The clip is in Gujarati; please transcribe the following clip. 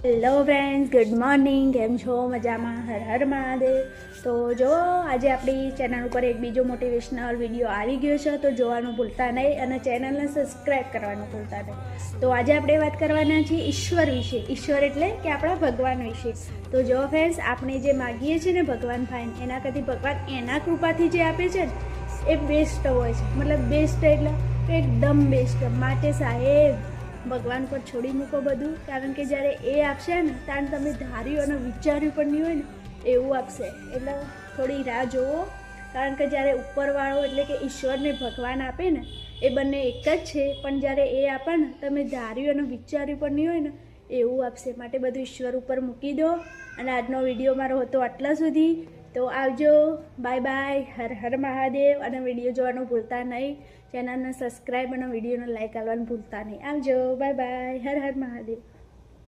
Hello friends, good morning. કેમ છો? મજામાં? હર હર મહાદેવ. તો જો આજે આપણી ચેનલ ઉપર એક બીજો મોટિવેશનલ વિડીયો આવી ગયો છે, તો જોવાનું ભૂલતા નહીં અને ચેનલને સબસ્ક્રાઈબ કરવાનું ભૂલતા નહીં. તો આજે આપણે વાત કરવાના છીએ ઈશ્વર વિશે. ઈશ્વર એટલે કે આપણા ભગવાન વિશે. તો જો ફ્રેન્ડ્સ, આપણે જે માગીએ છીએ ને ભગવાન ફાઈન, એના કરતી ભગવાન એના કૃપાથી જે આપે છે ને એ બેસ્ટ હોય છે. મતલબ બેસ્ટ એટલે એકદમ બેસ્ટ. માટે સાહેબ ભગવાન પર છોડી મૂકો બધું, કારણ કે જ્યારે એ આપશે ને ત્યારે તમે ધાર્યું અને વિચાર્યું પણ નહીં હોય ને એવું આપશે. એટલે થોડી રાહ જુઓ, કારણ કે જ્યારે ઉપરવાળો એટલે કે ઈશ્વરને ભગવાન આપે ને એ બંને એક જ છે, પણ જ્યારે એ આપે ને તમે ધાર્યું અને વિચાર્યું પણ નહીં હોય ને એવું આપશે. માટે બધું ઈશ્વર ઉપર મૂકી દો. અને આજનો વિડીયો મારો હતો આટલા સુધી. તો આવજો, બાય બાય, હર હર મહાદેવ. અને વિડીયો જોવાનું ભૂલતા નહીં, ચેનલને સબસ્ક્રાઈબ અને વિડીયોને લાઈક કરવાનું ભૂલતા નહીં. આવજો, બાય બાય, હર હર મહાદેવ.